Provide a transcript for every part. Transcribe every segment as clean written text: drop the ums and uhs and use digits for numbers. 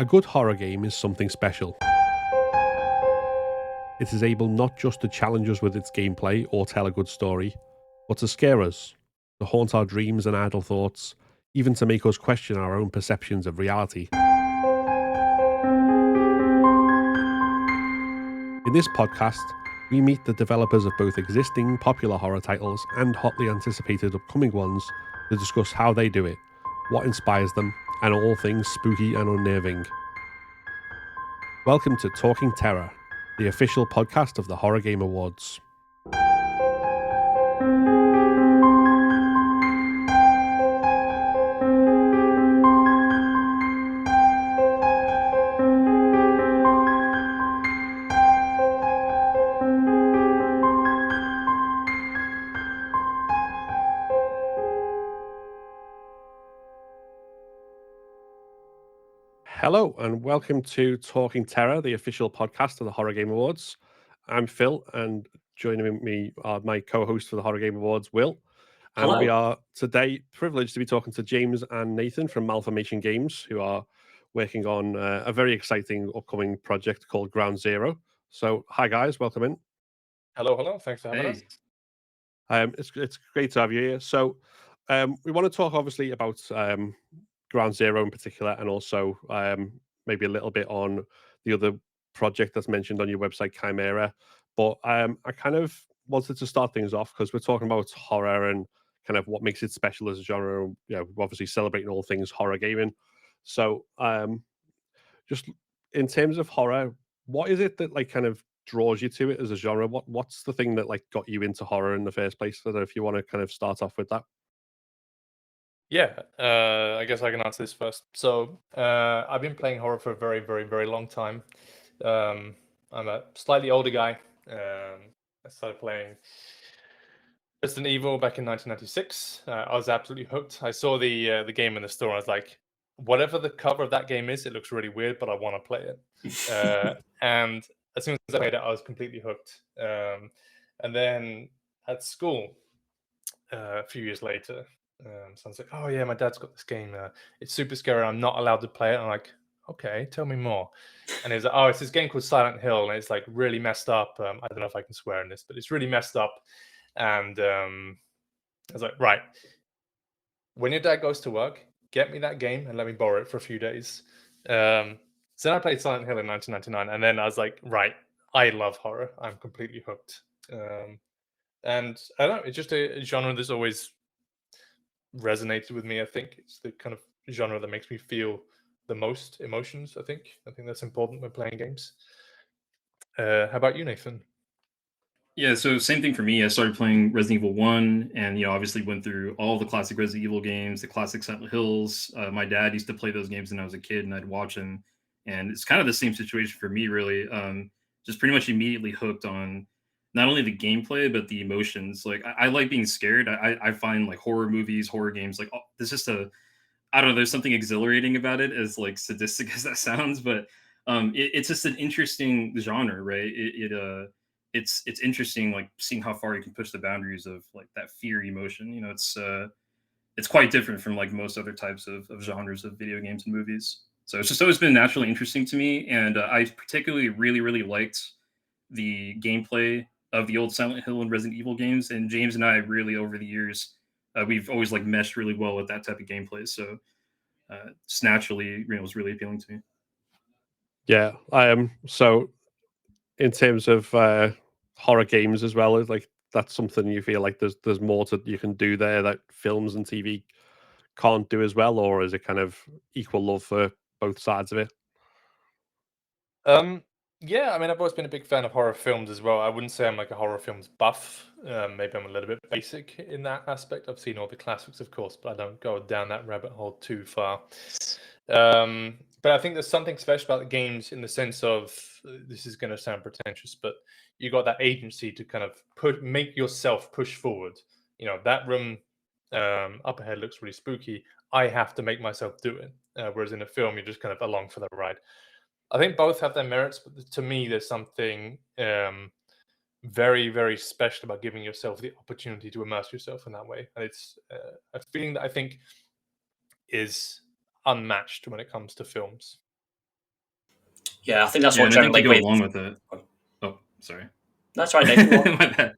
A good horror game is something special. It is able not just to challenge us with its gameplay or tell a good story, but to scare us, to haunt our dreams and idle thoughts, even to make us question our own perceptions of reality. In this podcast, we meet the developers of both existing popular horror titles and hotly anticipated upcoming ones to discuss how they do it, what inspires them, and all things spooky and unnerving. Welcome to Talking Terror, the official podcast of the Horror Game Awards. Hello, and welcome to Talking Terror, the official podcast of the Horror Game Awards. I'm Phil, and joining me are my co-host for the Horror Game Awards, Will. And we Hello. are today privileged to be talking to James and Nathan from Malformation Games, who are working on a very exciting upcoming project called Ground Zero. So, hi guys, welcome in. Hello. Thanks for having us. It's great to have you here. So, we want to talk obviously about Ground Zero in particular, and also maybe a little bit on the other project that's mentioned on your website, Chimera. But I kind of wanted to start things off because we're talking about horror and kind of what makes it special as a genre. And, we're obviously celebrating all things horror gaming. So, just in terms of horror, what is it that kind of draws you to it as a genre? What's the thing that got you into horror in the first place? I don't know if you want to kind of start off with that. Yeah, I guess I can answer this first. So, I've been playing horror for a very, very, very long time. I'm a slightly older guy. I started playing Resident Evil back in 1996. I was absolutely hooked. I saw the game in the store. And I was like, whatever the cover of that game is, it looks really weird, but I want to play it. And as soon as I played it, I was completely hooked. And then at school, a few years later, someone's like, "Oh yeah, my dad's got this game. It's super scary. I'm not allowed to play it." I'm like, "Okay, tell me more." And he's like, "Oh, it's this game called Silent Hill, and it's like really messed up. I don't know if I can swear in this, but it's really messed up." And I was like, "Right, when your dad goes to work, get me that game and let me borrow it for a few days." So then I played Silent Hill in 1999, and then I was like, "Right, I love horror. I'm completely hooked." And I don't know, it's just a genre that's always resonated with me. I think it's the kind of genre that makes me feel the most emotions. I think that's important when playing games. How about you, Nathan? Yeah, so same thing for me. I started playing Resident Evil 1 and obviously went through all the classic Resident Evil games, the classic Silent Hills. My dad used to play those games when I was a kid and I'd watch him. And it's kind of the same situation for me really. Just pretty much immediately hooked on not only the gameplay but the emotions. Like I like being scared. I find like horror movies, horror games like there's just a I don't know, there's something exhilarating about it as like sadistic as that sounds, but it's just an interesting genre, right? It's interesting like seeing how far you can push the boundaries of like that fear emotion. It's quite different from like most other types of genres of video games and movies. So it's just always been naturally interesting to me, and I particularly really liked the gameplay of the old Silent Hill and Resident Evil games. And James and I really over the years, we've always like meshed really well with that type of gameplay. So just naturally, was really appealing to me. Yeah. So in terms of horror games as well, is that's something you feel like there's more to you can do there that films and TV can't do as well, or is it kind of equal love for both sides of it? Yeah, I mean, I've always been a big fan of horror films as well. I wouldn't say I'm like a horror films buff. Maybe I'm a little bit basic in that aspect. I've seen all the classics, of course, but I don't go down that rabbit hole too far. But I think there's something special about the games in the sense of this is going to sound pretentious, but you got that agency to kind of make yourself push forward. That room up ahead looks really spooky. I have to make myself do it. Whereas in a film, you're just kind of along for the ride. I think both have their merits, but to me, there's something very, very special about giving yourself the opportunity to immerse yourself in that way, and it's a feeling that I think is unmatched when it comes to films. Yeah, I think that's Yeah, what and I think to generally go with. along with it. Oh, sorry. That's right, Nathan. My bad.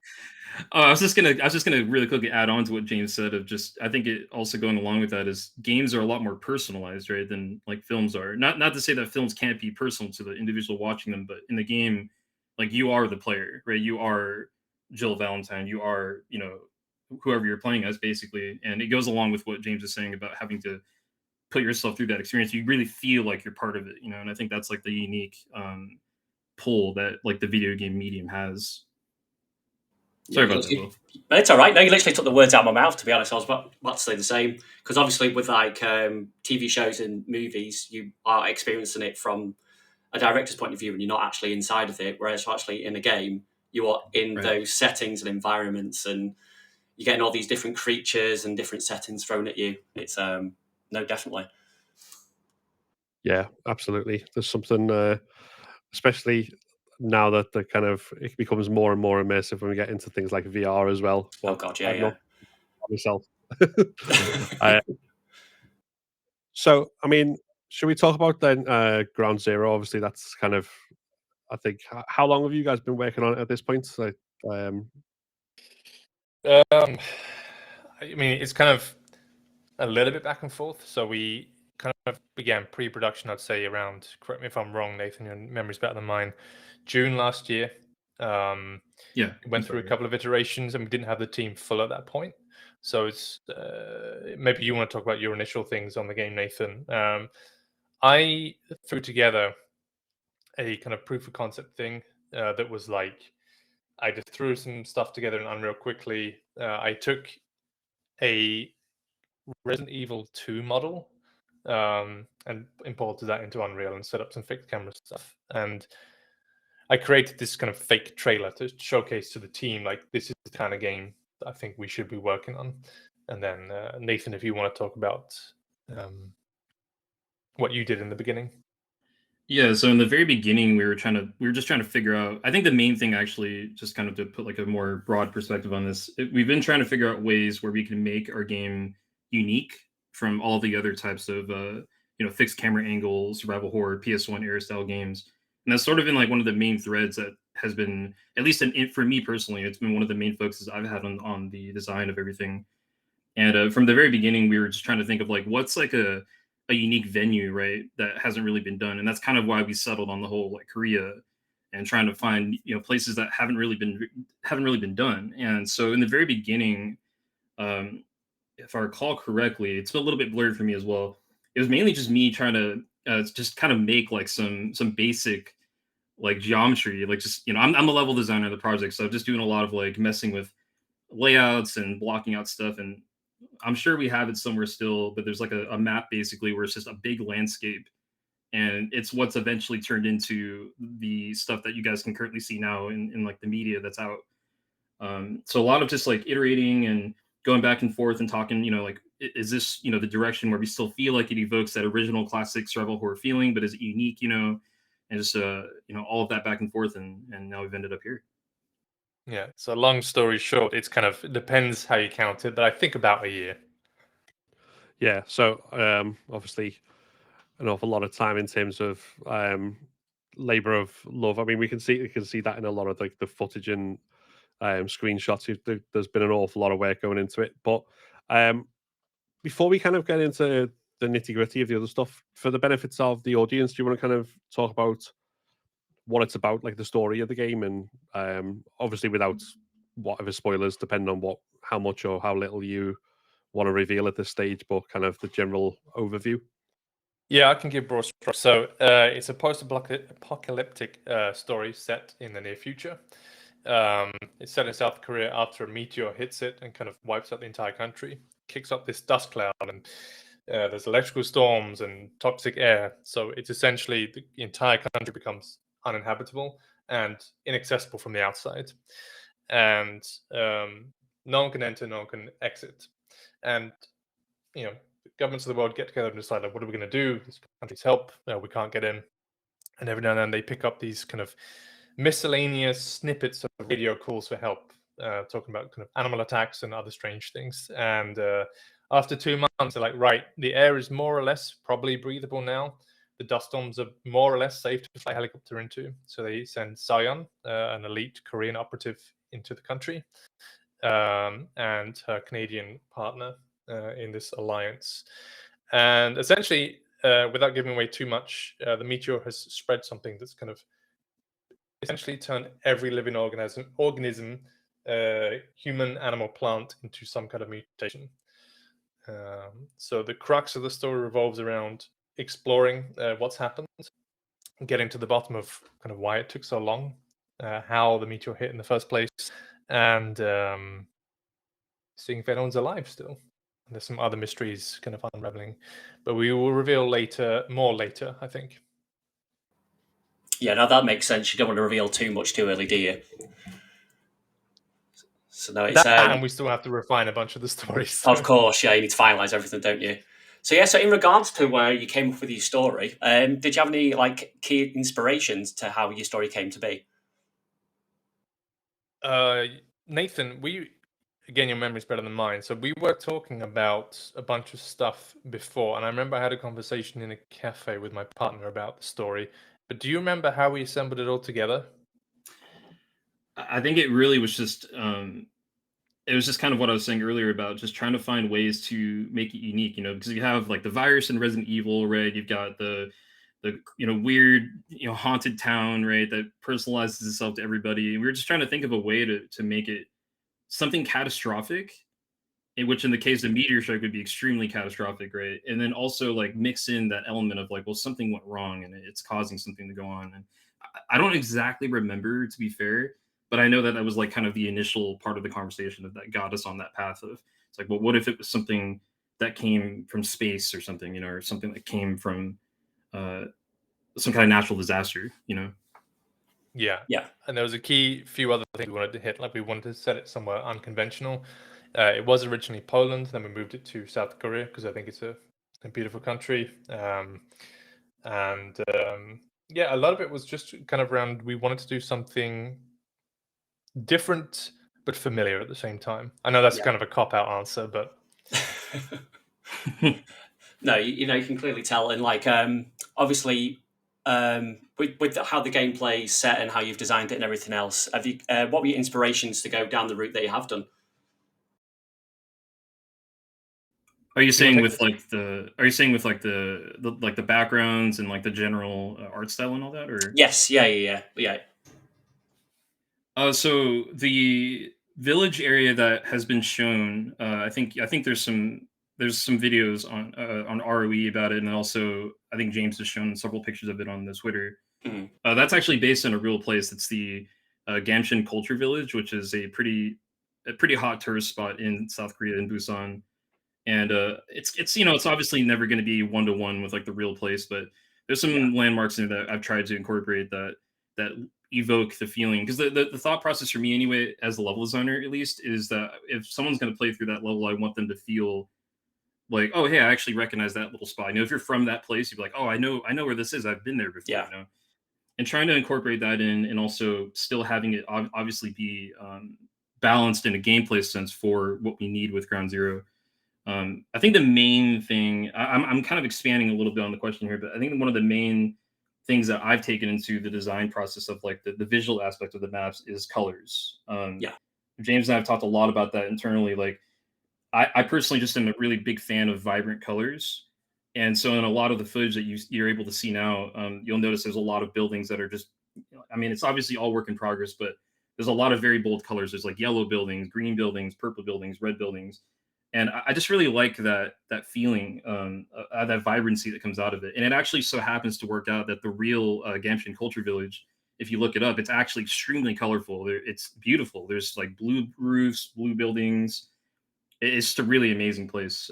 Oh, I was just gonna really quickly add on to what James said of just I think it also going along with that is games are a lot more personalized, right, than like films are. Not to say that films can't be personal to the individual watching them, but in the game, like you are the player, right? You are Jill Valentine, you are, whoever you're playing as basically. And it goes along with what James is saying about having to put yourself through that experience. You really feel like you're part of it, and I think that's like the unique pull that like the video game medium has. Sorry about that, Will. It's all right. No, you literally took the words out of my mouth, to be honest. I was about to say the same. Because obviously with like TV shows and movies, you are experiencing it from a director's point of view and you're not actually inside of it. Whereas actually in a game, you are in those settings and environments and you're getting all these different creatures and different settings thrown at you. It's, no, definitely. Yeah, absolutely. There's something, especially now that the kind of it becomes more and more immersive when we get into things like VR as well. Oh God, yeah, I've yeah. not myself. So, I mean, should we talk about then Ground Zero? Obviously, that's kind of, I think, how long have you guys been working on it at this point? Like, I mean, it's kind of a little bit back and forth. So we kind of began pre-production, I'd say, around, correct me if I'm wrong, Nathan, your memory's better than mine, June last year. Yeah, went through a couple of iterations and we didn't have the team full at that point. So it's maybe you want to talk about your initial things on the game, Nathan. I threw together a kind of proof of concept thing that was like, I just threw some stuff together in Unreal quickly. I took a Resident Evil 2 model and imported that into Unreal and set up some fixed camera stuff. And I created this kind of fake trailer to showcase to the team, like, this is the kind of game that I think we should be working on. And then Nathan, if you want to talk about what you did in the beginning. Yeah, so in the very beginning, we were just trying to figure out. I think the main thing, actually, just kind of to put like a more broad perspective on this, we've been trying to figure out ways where we can make our game unique from all the other types of fixed camera angle survival horror PS1 era style games, and that's sort of been like one of the main threads that has been, at least for me personally, it's been one of the main focuses I've had on the design of everything. And from the very beginning, we were just trying to think of like what's like a unique venue, right, that hasn't really been done, and that's kind of why we settled on the whole like Korea and trying to find places that haven't really been done. And so in the very beginning, if I recall correctly, it's a little bit blurred for me as well. It was mainly just me trying to just kind of make like some basic like geometry, like just I'm a level designer of the project, so just doing a lot of like messing with layouts and blocking out stuff. And I'm sure we have it somewhere still, but there's like a map basically where it's just a big landscape, and it's what's eventually turned into the stuff that you guys can currently see now in like the media that's out. So a lot of just like iterating and going back and forth and talking, like, is this, the direction where we still feel like it evokes that original classic survival horror feeling, but is it unique, and just, all of that back and forth. And now we've ended up here. Yeah. So long story short, it's kind of, it depends how you count it, but I think about a year. yeah. So, obviously, an awful lot of time in terms of labor of love. I mean, we can see that in a lot of like the footage and screenshots. There's been an awful lot of work going into it. But before we kind of get into the nitty gritty of the other stuff, for the benefits of the audience, do you want to kind of talk about what it's about, like the story of the game, and obviously without whatever spoilers, depending on how much or how little you want to reveal at this stage, but kind of the general overview? Yeah, I can give broad strokes. So it's a post-apocalyptic story set in the near future. It's set in South Korea after a meteor hits it and kind of wipes out the entire country, kicks up this dust cloud, and there's electrical storms and toxic air. So it's essentially the entire country becomes uninhabitable and inaccessible from the outside. And no one can enter, no one can exit. And governments of the world get together and decide, like, what are we going to do? This country's help, we can't get in. And every now and then they pick up these kind of miscellaneous snippets of radio calls for help, talking about kind of animal attacks and other strange things. And after 2 months, they're like, right, the air is more or less probably breathable now. the dust storms are more or less safe to fly a helicopter into. So they send Seo-Yeon, an elite Korean operative, into the country, and her Canadian partner in this alliance. And essentially, without giving away too much, the meteor has spread something that's kind of essentially turned every living organism, human, animal, plant, into some kind of mutation. So the crux of the story revolves around exploring what's happened, getting to the bottom of kind of why it took so long, how the meteor hit in the first place, and seeing if anyone's alive still. There's some other mysteries kind of unraveling, but we will reveal more later, I think. Yeah, now that makes sense. You don't want to reveal too much too early, do you? So no, it's That, and we still have to refine a bunch of the stories. Of course, yeah, you need to finalize everything, don't you? So yeah, so in regards to where you came up with your story, did you have any like key inspirations to how your story came to be? Nathan, again, your memory's better than mine. So we were talking about a bunch of stuff before, and I remember I had a conversation in a cafe with my partner about the story. But do you remember how we assembled it all together? I think it really was just it was just kind of what I was saying earlier about just trying to find ways to make it unique, because you have like the virus in Resident Evil, right? You've got the weird, haunted town, right, that personalizes itself to everybody. And we were just trying to think of a way to make it something catastrophic, in which in the case of meteor shock would be extremely catastrophic, right? And then also like mix in that element of like, well, something went wrong and it's causing something to go on. And I don't exactly remember, to be fair, but I know that that was like kind of the initial part of the conversation that got us on that path of it's like, well, what if it was something that came from space or something, or something that came from some kind of natural disaster. Yeah. Yeah. And there was a few other things we wanted to hit. Like we wanted to set it somewhere unconventional. It was originally Poland, then we moved it to South Korea because I think it's a beautiful country. Yeah, a lot of it was just kind of around. We wanted to do something different but familiar at the same time. I know that's Yeah. kind of a cop-out answer, but No, you can clearly tell, and like obviously with how the gameplay is set and how you've designed it and everything else, have you what were your inspirations to go down the route that you have done? Are you you wanna saying take with this? like the backgrounds and like the general art style and all that, or? Yes, yeah. So the village area that has been shown, I think there's some videos on ROE about it, and also I think James has shown several pictures of it on the Twitter. Mhm. That's actually based on a real place. It's the Gamshin Culture Village, which is a pretty hot tourist spot in South Korea, in Busan. And it's obviously never going to be one to one with like the real place, but there's Yeah, some landmarks in there that I've tried to incorporate that evoke the feeling, because the thought process for me anyway, as a level designer at least, is that if someone's going to play through that level, I want them to feel like, oh hey, I actually recognize that little spot. If you're from that place, you'd be like, oh, I know where this is, I've been there before. yeah, And trying to incorporate that in, and also still having it obviously be balanced in a gameplay sense for what we need with Ground Zero. I think the main thing, I'm kind of expanding a little bit on the question here, but I think one of the main things that I've taken into the design process of like the visual aspect of the maps is colors. yeah, James and I have talked a lot about that internally. Like I personally just am a really big fan of vibrant colors. And so in a lot of the footage that you're able to see now, you'll notice there's a lot of buildings that are just, I mean, it's obviously all work in progress, but there's a lot of very bold colors. There's like yellow buildings, green buildings, purple buildings, red buildings. And I just really like that feeling, that vibrancy that comes out of it. And it actually so happens to work out that the real Gamshin Culture Village, if you look it up, it's actually extremely colorful. It's beautiful. There's like blue roofs, blue buildings. It's just a really amazing place.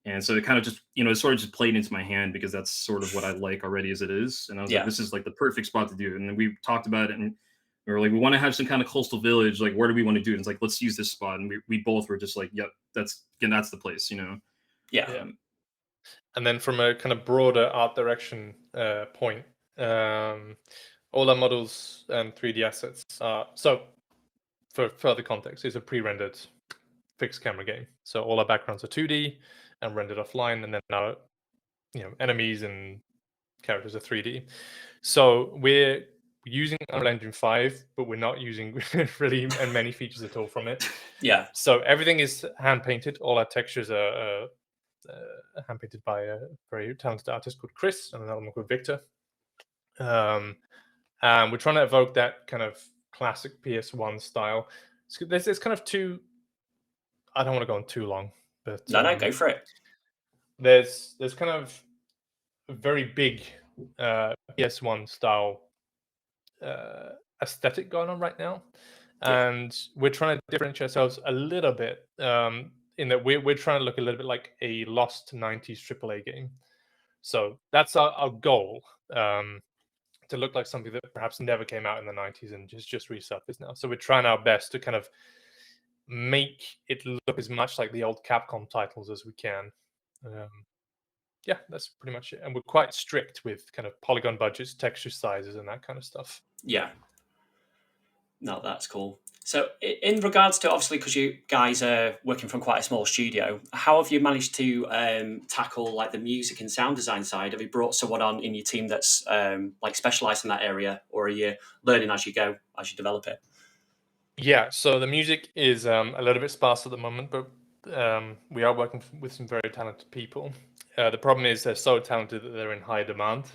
And so it kind of just, it sort of just played into my hand because that's sort of what I like already as it is. And I was like, yeah. this is like the perfect spot to do it. And then we talked about it, and we were like, we want to have some kind of coastal village. Like, where do we want to do it? And it's like, let's use this spot. And we both were just like, yep, that's the place. Yeah. Um, and then from a kind of broader art direction point, all our models and 3D assets are, so for further context, it's a pre-rendered fixed camera game. So all our backgrounds are 2D and rendered offline, and then our enemies and characters are 3D. So we're using Unreal Engine 5, but we're not using really many features at all from it. Yeah. So everything is hand painted. All our textures are hand painted by a very talented artist called Chris and another one called Victor. And we're trying to evoke that kind of classic PS1 style. There's kind of two. I don't want to go on too long, but No, go for it. there's kind of a very big PS1 style aesthetic going on right now, and we're trying to differentiate ourselves a little bit in that we're trying to look a little bit like a lost 90s AAA game. So that's our goal, to look like something that perhaps never came out in the 90s and just resurfaced now. So we're trying our best to kind of make it look as much like the old Capcom titles as we can. Yeah, that's pretty much it. And we're quite strict with kind of polygon budgets, texture sizes, and that kind of stuff. Yeah. No, that's cool. So, in regards to obviously, because you guys are working from quite a small studio, how have you managed to tackle like the music and sound design side? Have you brought someone on in your team that's like specialised in that area, or are you learning as you go, as you develop it? Yeah, so the music is a little bit sparse at the moment, but we are working with some very talented people. The problem is they're so talented that they're in high demand.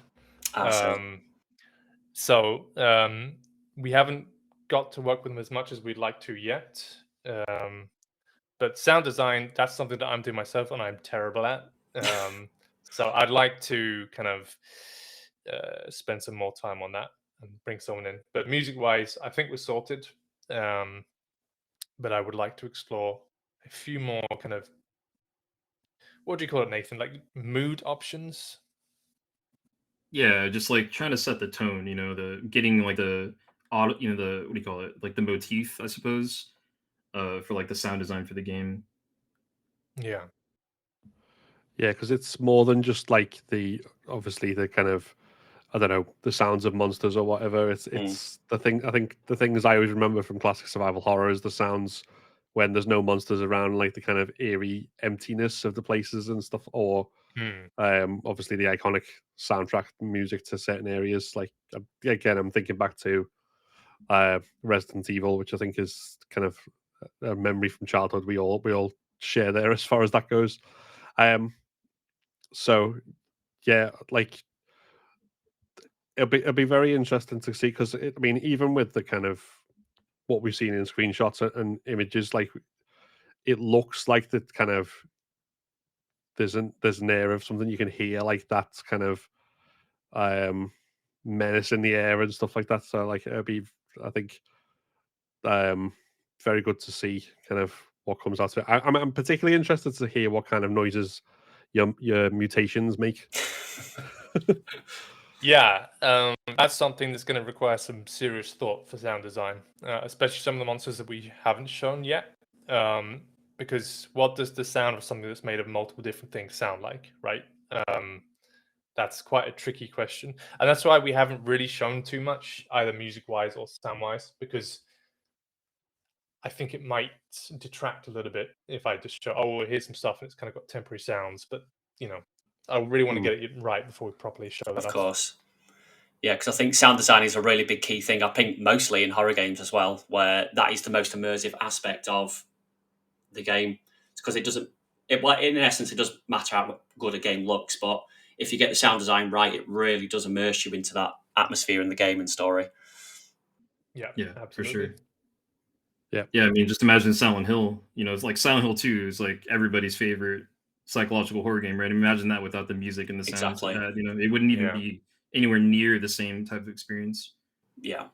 So we haven't got to work with them as much as we'd like to yet. But sound design, that's something that I'm doing myself and I'm terrible at. So I'd like to kind of spend some more time on that and bring someone in. But music-wise, I think we're sorted. But I would like to explore a few more kind of, what do you call it, Nathan? Like mood options? Yeah, just like trying to set the tone, the getting like the auto, the what do you call it? Like the motif, I suppose, for like the sound design for the game. Yeah. Yeah, because it's more than just like obviously the kind of, I don't know, the sounds of monsters or whatever. It's the thing. I think the things I always remember from classic survival horror is the sounds when there's no monsters around, like the kind of eerie emptiness of the places and stuff, or obviously the iconic soundtrack music to certain areas. Like again, I'm thinking back to Resident Evil, which I think is kind of a memory from childhood. We all share there as far as that goes. So yeah, like it'll be very interesting to see, because I mean, even with the kind of what we've seen in screenshots and images, like it looks like the kind of there's an air of something you can hear, like that's kind of menace in the air and stuff like that. So like it'll be, I think, very good to see kind of what comes out of it. I'm particularly interested to hear what kind of noises your mutations make. Yeah, that's something that's going to require some serious thought for sound design, especially some of the monsters that we haven't shown yet. Because what does the sound of something that's made of multiple different things sound like, right? That's quite a tricky question. And that's why we haven't really shown too much, either music-wise or sound-wise, because I think it might detract a little bit if I just show, oh, well, here's some stuff and it's kind of got temporary sounds. But, I really want to get it right before we properly show that Of off. course. Yeah, because I think sound design is a really big key thing. I think mostly in horror games as well, where that is the most immersive aspect of the game. Because it doesn't, in essence, it doesn't matter how good a game looks, but if you get the sound design right, it really does immerse you into that atmosphere in the game and story. Yeah, For absolutely. sure. Yeah. I mean, just imagine Silent Hill. It's like Silent Hill 2 is like everybody's favorite psychological horror game, right? Imagine that without the music and the sounds. Exactly. It wouldn't even be anywhere near the same type of experience. Yeah,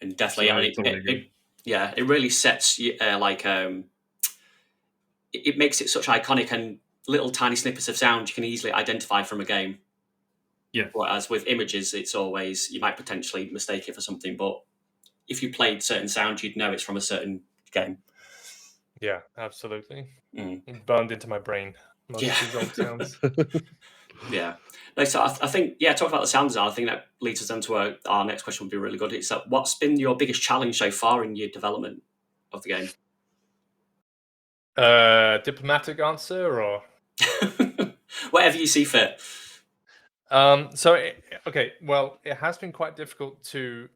and definitely, So I totally agree. It really sets it makes it such iconic, and little tiny snippets of sound you can easily identify from a game. Yeah. Whereas with images, it's always, you might potentially mistake it for something, but if you played certain sounds, you'd know it's from a certain game. Yeah, absolutely. It burned into my brain, most of these old sounds. Yeah. No, so I think, talk about the sound design. I think that leads us into our next question would be really good. It's what's been your biggest challenge so far in your development of the game? Diplomatic answer or whatever you see fit. Okay, well, it has been quite difficult to.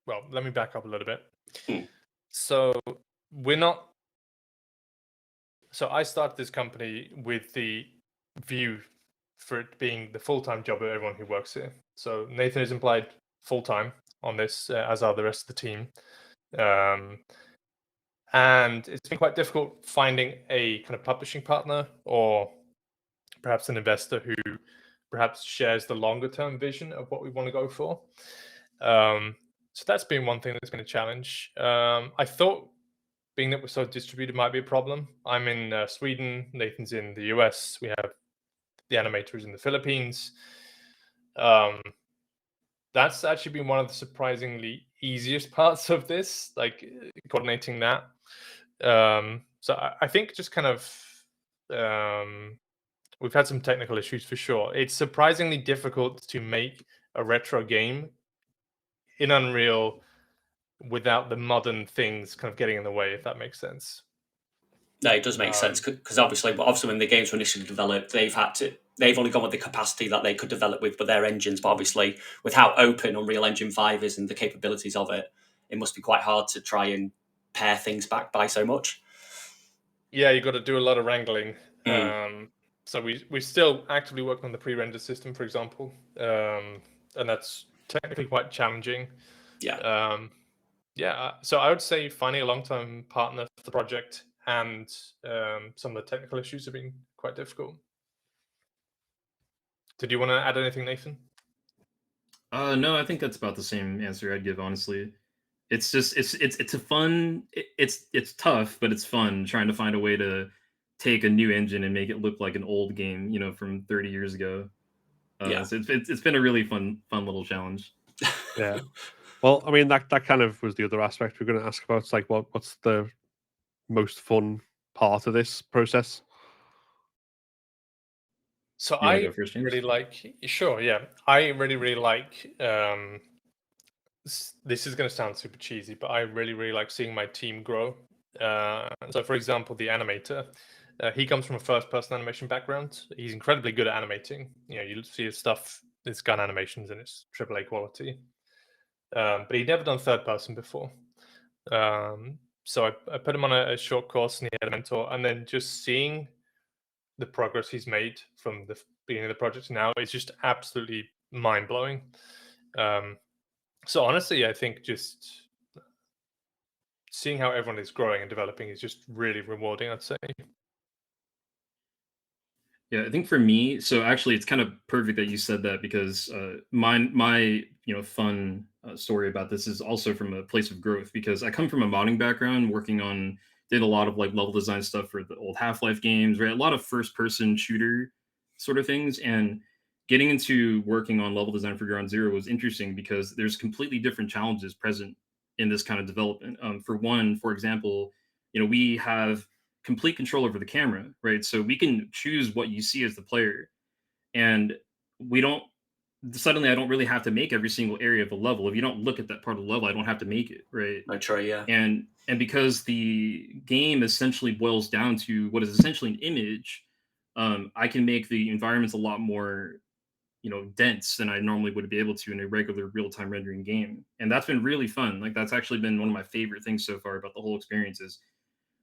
Well, let me back up a little bit. Hmm. So we're not. So I started this company with the view for it being the full-time job of everyone who works here. So Nathan is employed full-time on this, as are the rest of the team. And it's been quite difficult finding a kind of publishing partner or perhaps an investor who perhaps shares the longer term vision of what we want to go for. So that's been one thing that's been a challenge. I thought being that we're so distributed might be a problem. I'm in Sweden, Nathan's in the US, we have the animators in the Philippines. That's actually been one of the surprisingly easiest parts of this, like coordinating that. So I think just kind of we've had some technical issues for sure. It's surprisingly difficult to make a retro game in Unreal without the modern things kind of getting in the way, if that makes sense. No, it does make sense because obviously when the games were initially developed, they've only gone with the capacity that they could develop with their engines. But obviously, with how open Unreal Engine 5 is and the capabilities of it, it must be quite hard to try and pare things back by so much. Yeah, you got to do a lot of wrangling. Mm. So we still actively work on the pre-render system, for example, and that's technically quite challenging. Yeah. So I would say finding a long-term partner for the project and some of the technical issues have been quite difficult. Did you want to add anything, Nathan? No, I think that's about the same answer I'd give, honestly. It's just it's a fun. It's tough, but it's fun trying to find a way to take a new engine and make it look like an old game, from 30 years ago. Yeah. So it's been a really fun little challenge. Yeah. Well, I mean that kind of was the other aspect we're going to ask about. It's like what's the most fun part of this process? So You want to I go first, James? really like. Sure, yeah. I really like. This is going to sound super cheesy, but I really like seeing my team grow. So, for example, the animator, he comes from a first-person animation background. He's incredibly good at animating. You see his stuff, his gun animations, and it's AAA quality. But he'd never done third-person before. So I put him on a short course, and he had a mentor. And then just seeing the progress he's made from the beginning of the project to now is just absolutely mind-blowing. So honestly, I think just seeing how everyone is growing and developing is just really rewarding, I'd say. Yeah, I think for me, so actually, it's kind of perfect that you said that because my fun story about this is also from a place of growth because I come from a modding background, did a lot of like level design stuff for the old Half-Life games, right? A lot of first-person shooter sort of things, and getting into working on level design for Ground Zero was interesting because there's completely different challenges present in this kind of development. For one, for example, we have complete control over the camera, right? So we can choose what you see as the player. And we don't suddenly I don't really have to make every single area of the level. If you don't look at that part of the level, I don't have to make it, right? No, true. Yeah. And because the game essentially boils down to what is essentially an image, I can make the environments a lot more dense than I normally would be able to in a regular real-time rendering game. And that's been really fun. Like that's actually been one of my favorite things so far about the whole experience is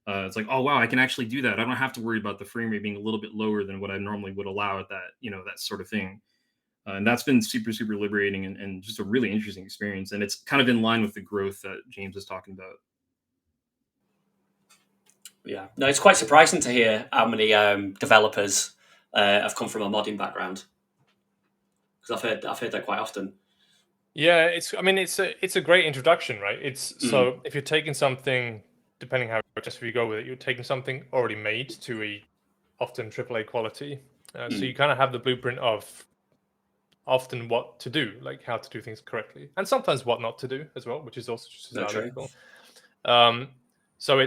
it's like, oh wow, I can actually do that. I don't have to worry about the frame rate being a little bit lower than what I normally would allow at that, that sort of thing. And that's been super liberating and just a really interesting experience. And it's kind of in line with the growth that James is talking about. Yeah. No, it's quite surprising to hear how many developers have come from a modding background because I've heard that quite often. Yeah, it's a great introduction, right? So if you're taking something, depending how aggressive you go with it, you're taking something already made to a often AAA quality. So you kind of have the blueprint of often what to do, like how to do things correctly, and sometimes what not to do as well, which is also just as No, true. valuable. So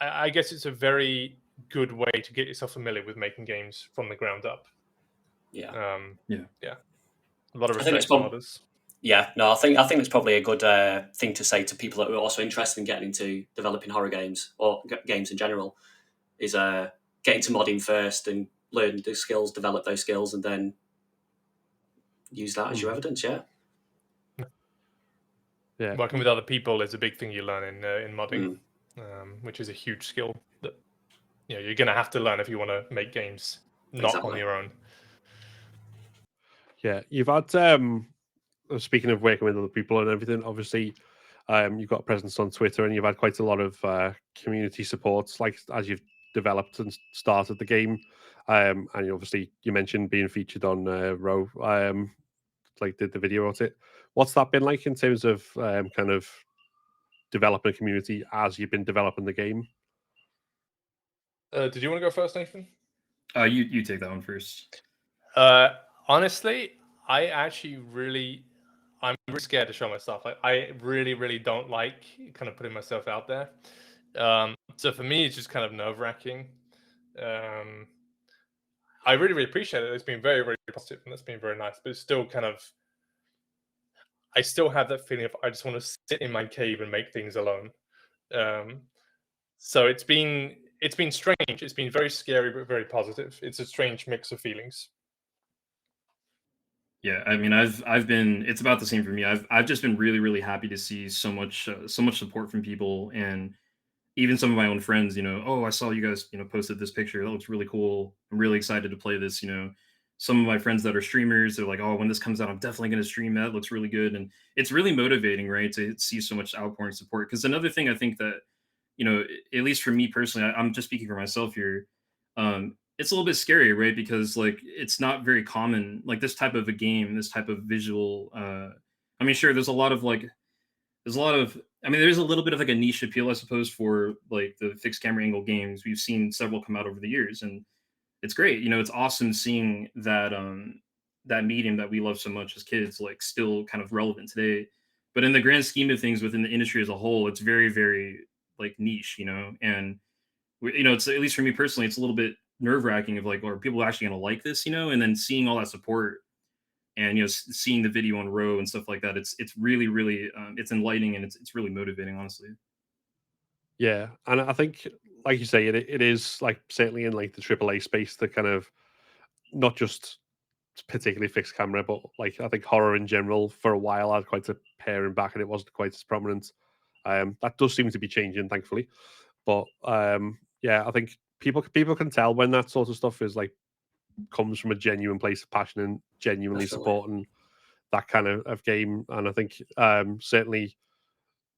I guess it's a very good way to get yourself familiar with making games from the ground up. Yeah. Yeah. A lot of I think respect to modders. Yeah, no, I think it's probably a good thing to say to people that are also interested in getting into developing horror games or games in general is getting to modding first and learn the skills, develop those skills, and then use that as your evidence. Yeah. Yeah. Working with other people is a big thing you learn in modding, which is a huge skill that you're going to have to learn if you want to make games not on your own. Yeah, you've had speaking of working with other people and everything, obviously you've got a presence on Twitter and you've had quite a lot of community supports, like as you've developed and started the game. And obviously you mentioned being featured on Row, like did the video about it. What's that been like in terms of kind of developing a community as you've been developing the game? Did you want to go first, Nathan? You take that one first. Honestly, I'm really scared to show my stuff. I really, really don't like kind of putting myself out there. So for me, it's just kind of nerve-wracking. I really, really appreciate it. It's been very, very positive, and that's been very nice. But it's still kind of, I still have that feeling of I just want to sit in my cave and make things alone. So it's been strange. It's been very scary, but very positive. It's a strange mix of feelings. Yeah, I mean, I've been. It's about the same for me. I've just been really, really happy to see so much support from people, and even some of my own friends. Oh, I saw you guys, posted this picture. That looks really cool. I'm really excited to play this. Some of my friends that are streamers, they're like, oh, when this comes out, I'm definitely going to stream that. It looks really good, and it's really motivating, right, to see so much outpouring support. Because another thing I think that, at least for me personally, I'm just speaking for myself here. It's a little bit scary, right? Because like it's not very common, like this type of a game, this type of visual. I mean, sure, there's a lot of I mean, there's a little bit of like a niche appeal, I suppose, for like the fixed camera angle games. We've seen several come out over the years, and it's great. It's awesome seeing that that medium that we love so much as kids, like still kind of relevant today. But in the grand scheme of things, within the industry as a whole, it's very, very like niche, and it's, at least for me personally, it's a little bit nerve wracking of like, are people actually going to like this, and then seeing all that support and seeing the video on Row and stuff like that. It's really, really it's enlightening, and it's really motivating, honestly. Yeah, and I think, like you say, it is like certainly in like the AAA space, the kind of not just particularly fixed camera, but like I think horror in general for a while had quite a paring back, and it wasn't quite as prominent. That does seem to be changing, thankfully. But yeah, I think people can tell when that sort of stuff is like comes from a genuine place of passion and genuinely Definitely. supporting that kind of game. And I think certainly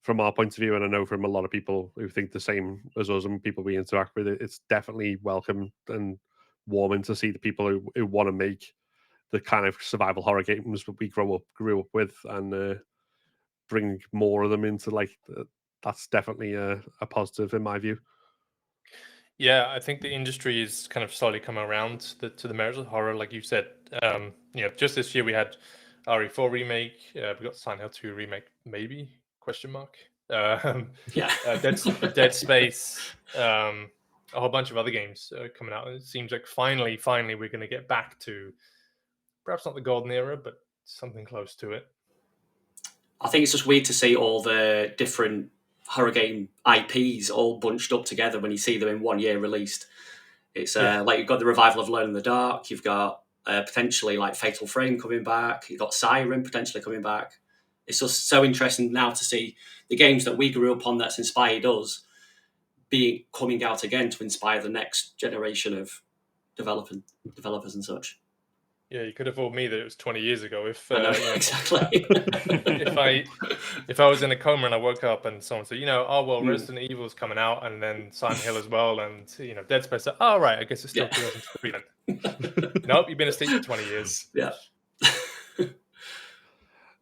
from our point of view, and I know from a lot of people who think the same as us and people we interact with, it's definitely welcome and warming to see the people who want to make the kind of survival horror games that we grew up with, and bring more of them into like that's definitely a positive in my view. Yeah, I think the industry is kind of slowly coming around to the merits of horror, like you said. Just this year we had RE4 remake, we got Silent Hill 2 remake, maybe question mark. Yeah. Dead Space, a whole bunch of other games coming out. It seems like finally we're going to get back to perhaps not the golden era, but something close to it. I think it's just weird to see all the different horror game IPs all bunched up together when you see them in 1 year released. It's like you've got the revival of Alone in the Dark, you've got potentially like Fatal Frame coming back, you've got Siren potentially coming back. It's just so interesting now to see the games that we grew up on that's inspired us coming out again to inspire the next generation of developers and such. Yeah, you could have told me that it was 20 years ago. If I know, exactly. if I was in a coma and I woke up and someone said, oh well, Resident Evil's coming out, and then Silent Hill as well, and Dead Space. Oh right, I guess it's still 2003 then. Nope, you've been asleep for 20 years. Yeah.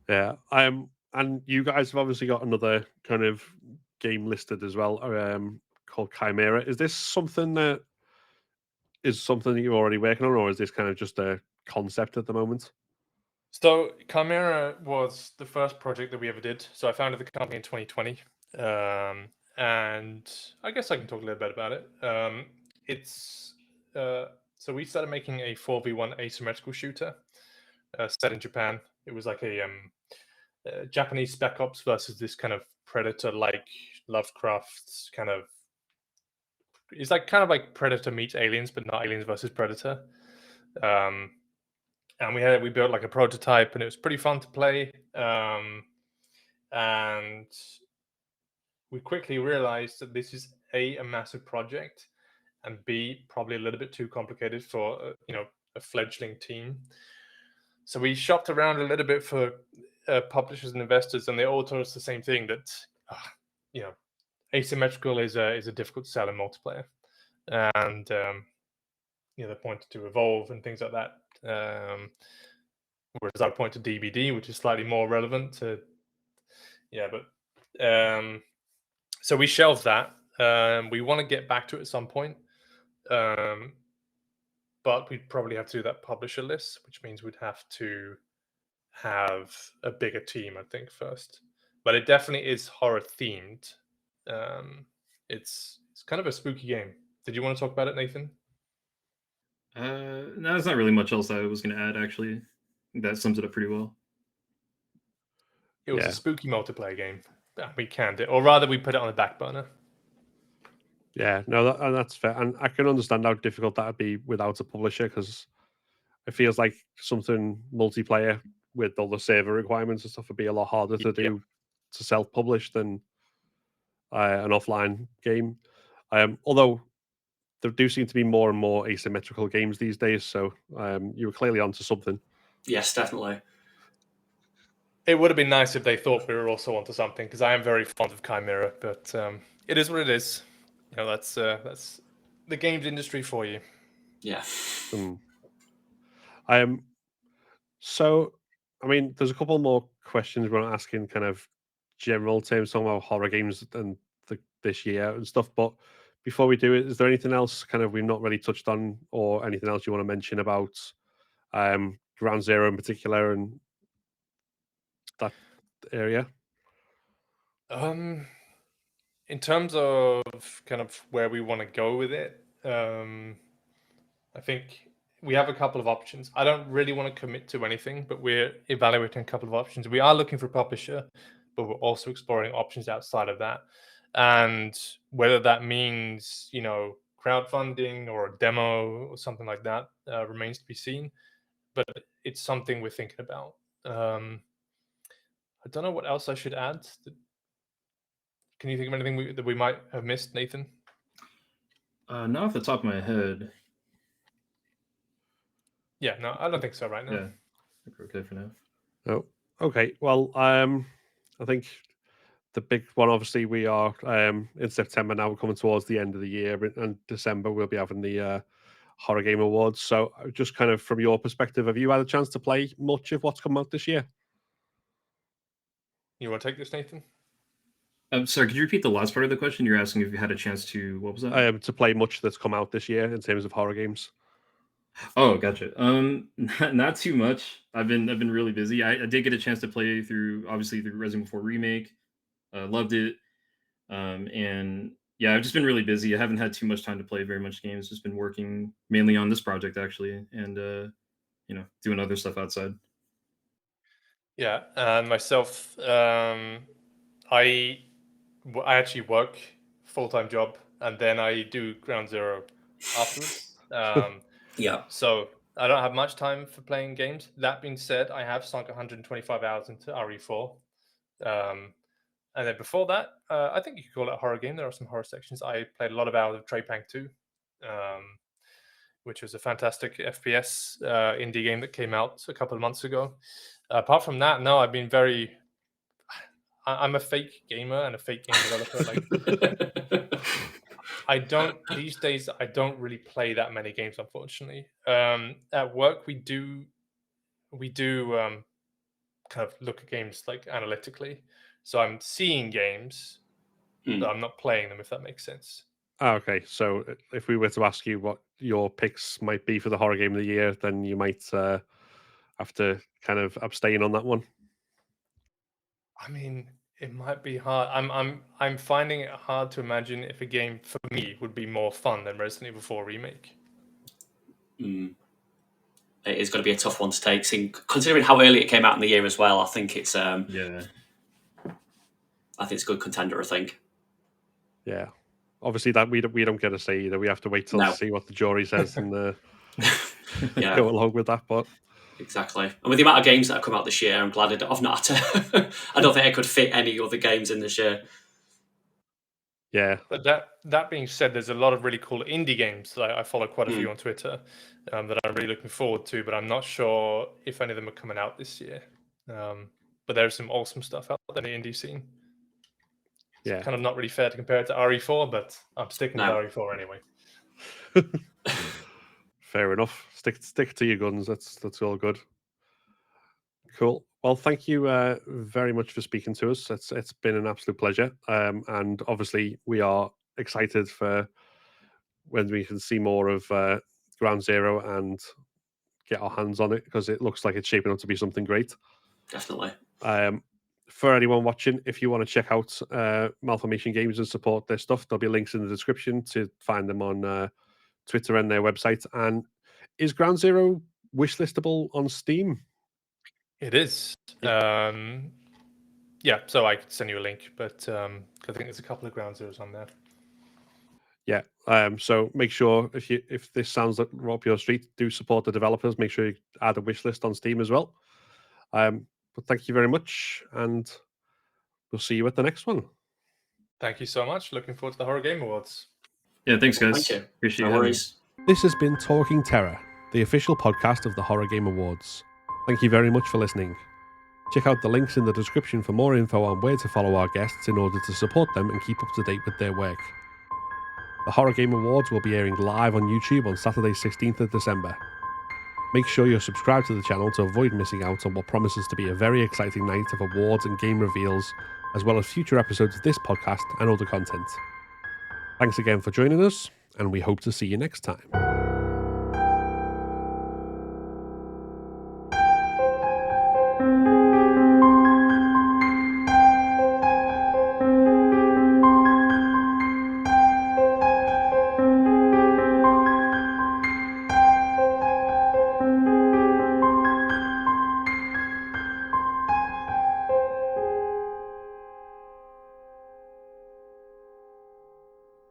Yeah. And you guys have obviously got another kind of game listed as well, called Chimera. Is this something that you're already working on, or is this kind of just a concept at the moment? So Chimera was the first project that we ever did. So I founded the company in 2020, and I guess I can talk a little bit about it. So we started making a 4v1 asymmetrical shooter set in Japan. It was like a Japanese Spec Ops versus this kind of Predator-like Lovecraft kind of it's like kind of like Predator meets Aliens, but not Aliens versus Predator. And we built like a prototype, and it was pretty fun to play. And we quickly realized that this is a massive project, and B, probably a little bit too complicated for a fledgling team. So we shopped around a little bit for publishers and investors, and they all told us the same thing, that asymmetrical is a difficult sell in multiplayer, and they pointed to Evolve and things like that. Whereas I point to DBD, which is slightly more relevant to, so we shelved that. We want to get back to it at some point, but we'd probably have to do that publisher list, which means we'd have to have a bigger team, I think, first. But it definitely is horror themed. It's kind of a spooky game. Did you want to talk about it, Nathan? No, there's not really much else I was going to add, actually. That sums it up pretty well. It was a spooky multiplayer game. We canned it, or rather, we put it on the back burner. Yeah, no, that's fair, and I can understand how difficult that would be without a publisher, because it feels like something multiplayer with all the server requirements and stuff would be a lot harder to do to self-publish than an offline game. Although there do seem to be more and more asymmetrical games these days, so you were clearly onto something. Yes, definitely. It would have been nice if they thought we were also onto something, because I am very fond of Chimera, but it is what it is. That's the games industry for you. Yeah. So, I mean, there's a couple more questions we're asking, kind of general terms, talking about horror games and this year and stuff. But before we do it, is there anything else kind of we've not really touched on, or anything else you want to mention about Ground Zero in particular and that area? In terms of kind of where we want to go with it, I think we have a couple of options. I don't really want to commit to anything, but we're evaluating a couple of options. We are looking for a publisher, but we're also exploring options outside of that. And whether that means, crowdfunding or a demo or something like that remains to be seen. But it's something we're thinking about. I don't know what else I should add. Can you think of anything that we might have missed, Nathan? Not off the top of my head. Yeah, no, I don't think so right now. Yeah, I think we're okay for now. Oh, okay. Well, I think the big one, obviously, we are in September now. We're coming towards the end of the year, and December we'll be having the Horror Game Awards. So, just kind of from your perspective, have you had a chance to play much of what's come out this year? You want to take this, Nathan? I'm sorry, could you repeat the last part of the question? You're asking if you had a chance to, what was that? To play much that's come out this year in terms of horror games. Oh, gotcha. Not too much. I've been really busy. I did get a chance to play through Resident Evil 4 Remake. Loved it. And yeah, I've just been really busy. I haven't had too much time to play very much games. Just been working mainly on this project, actually, and doing other stuff outside. Yeah, and myself, I actually work full-time job, and then I do Ground Zero afterwards. Yeah. So I don't have much time for playing games. That being said, I have sunk 125 hours into RE4. And then before that, I think you could call it a horror game. There are some horror sections. I played a lot of hours of Treypank 2, which was a fantastic FPS indie game that came out a couple of months ago. Apart from that, no, I've been I'm a fake gamer and a fake game developer. These days, I don't really play that many games, unfortunately. At work, we do kind of look at games like analytically. So I'm seeing games, but I'm not playing them, if that makes sense. Okay, so if we were to ask you what your picks might be for the horror game of the year, then you might have to kind of abstain on that one. I mean, it might be hard. I'm finding it hard to imagine if a game for me would be more fun than Resident Evil 4 Remake. It is going to be a tough one to take, considering how early it came out in the year as well. I think it's yeah. I think it's a good contender. I think. Yeah. obviously that we don't get a say either. We have to wait till No. see what the jury says and Yeah. go along with that. But Exactly. And with the amount of games that have come out this year, I'm glad I've not had to. I don't think I could fit any other games in this year. yeah, But that being said, there's a lot of really cool indie games that I follow quite a few on Twitter that I'm really looking forward to, but I'm not sure if any of them are coming out this year. But there's some awesome stuff out there in the indie scene. yeah. Kind of not really fair to compare it to RE4, but I'm sticking No. with RE4 anyway. Fair enough. Stick to your guns. That's all good. Cool. Well, thank you very much for speaking to us. It's been an absolute pleasure. And obviously, we are excited for when we can see more of Ground Zero and get our hands on it, because it looks like it's shaping up to be something great. Definitely. For anyone watching, if you want to check out Malformation Games and support their stuff, there'll be links in the description to find them on Twitter and their website. And is Ground Zero wishlistable on Steam? It is. Yeah, so I could send you a link, but I think there's a couple of Ground Zeros on there. Yeah. So make sure if this sounds like right up your street, do support the developers. Make sure you add a wish list on Steam as well. But thank you very much, and we'll see you at the next one. Thank you so much. Looking forward to the Horror Game Awards. Yeah, thanks, guys. Thank you. Appreciate No you having me. worries. This has been Talking Terror, the official podcast of the Horror Game Awards. Thank you very much for listening. Check out the links in the description for more info on where to follow our guests in order to support them and keep up to date with their work. The Horror Game Awards will be airing live on YouTube on Saturday 16th of December. Make sure you're subscribed to the channel to avoid missing out on what promises to be a very exciting night of awards and game reveals, as well as future episodes of this podcast and other content. Thanks again for joining us, and we hope to see you next time.